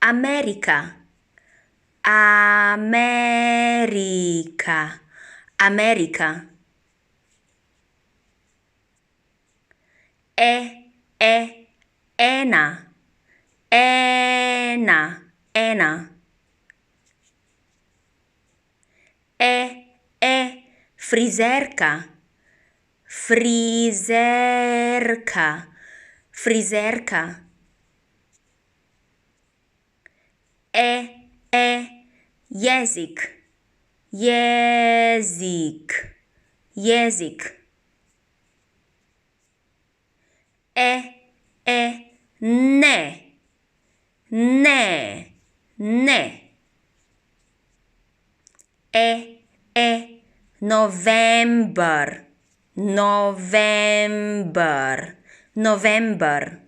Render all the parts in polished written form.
America, America, America. Ena, ena. Frizerka, frizerka, frizerka. Jezik, jezik, jezik. Ne, ne, ne. November, november, november.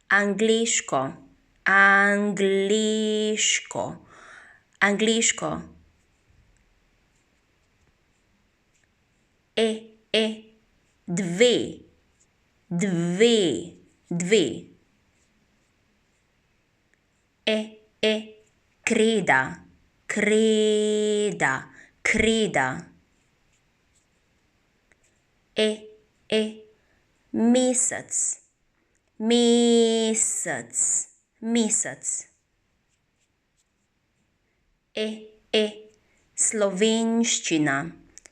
Angleško, angleško, angleško. Dve, dve, dve. Kreda, kreda, kreda. Mesec, mesec, mesec. Slovenščina,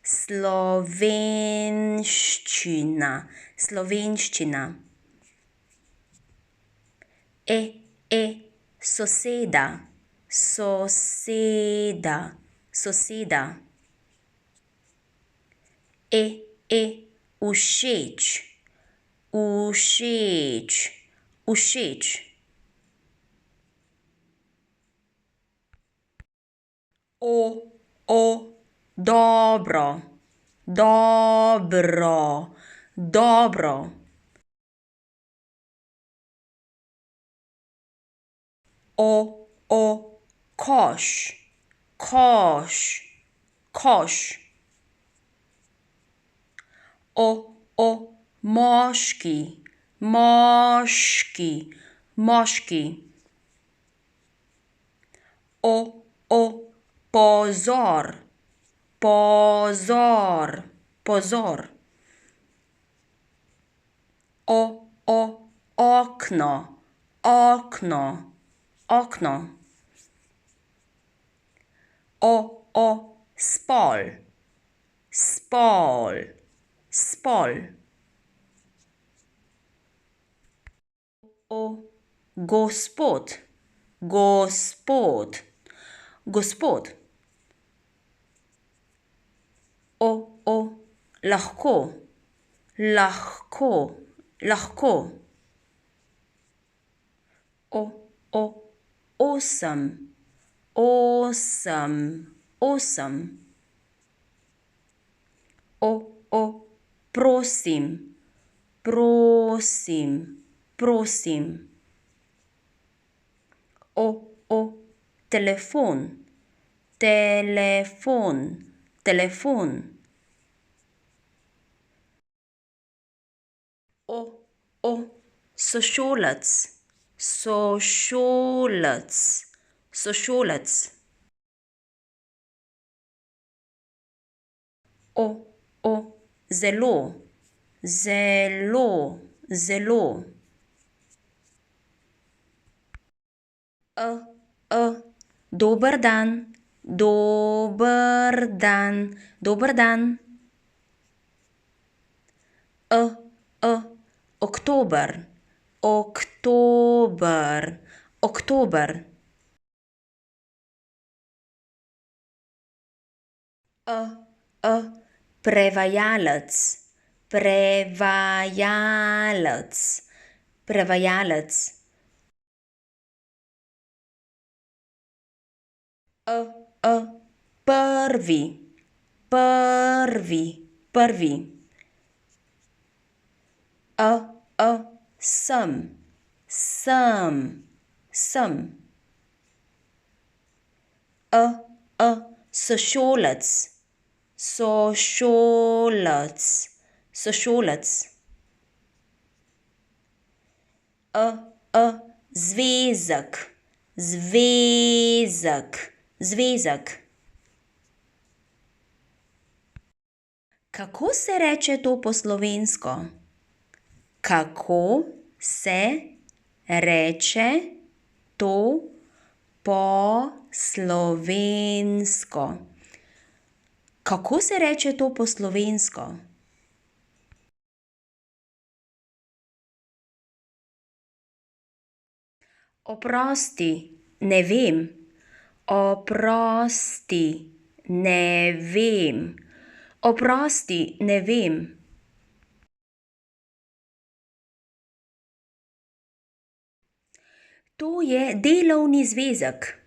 slovenščina, slovenščina. Soseda, soseda, soseda. Všeč, všeč, všeč. Dobro, dobro, dobro. Koš, koš, koš. Moški, moški, moški. Pozor, pozor, pozor. Okno, okno, okno. Spol, spol, spol. Gospod, gospod, gospod. Lahko, lahko, lahko. Osem, osem, osem. Prosim, prosim, prosim. Telefon, telefon, telefon. Sošolec, sošolec, sošolec. Zelo, zelo, zelo. Dober dan, dober dan, dober dan. Oktober, oktober, oktober. Prevajalec, prevajalec, prevajalec. Prvi, prvi, prvi. Sem, sem, sem. Sošolec, sošolec, sošolec. Zvezek, zvezek, zvezek. Kako se reče to po slovensko? Kako se reče to po slovensko? Kako se reče to po slovensko? Oprosti, ne vem. Oprosti, ne vem. Oprosti, ne vem. To je delovni zvezek.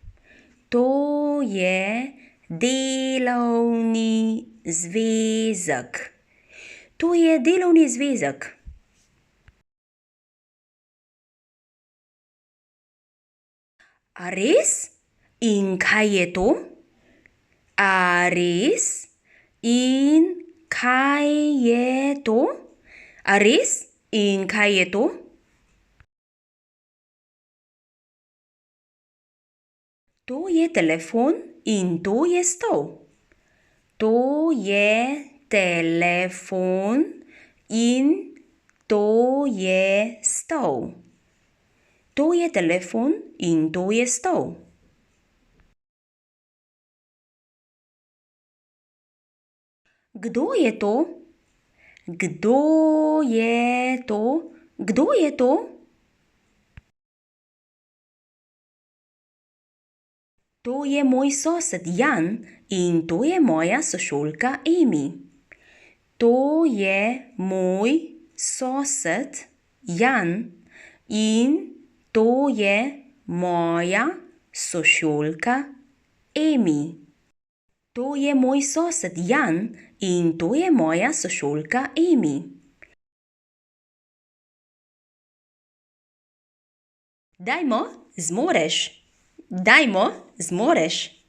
To je delovni zvezek. To je delovni zvezek. A res? In kaj je to? A res? In kaj je to? A res? In kaj je to? To je telefon in to je stol. To je telefon in to je stol. To je telefon in to je stol. Kdo je to? Kdo je to? Kdo je to? To je moj sosed Jan in to je moja sošolka Emi. To je moj sosed Jan in to je moja sošolka Emi. To je moj sosed Jan in to je moja sošolka Emi. Dajmo, zmoreš. Dajmo, zmoreš.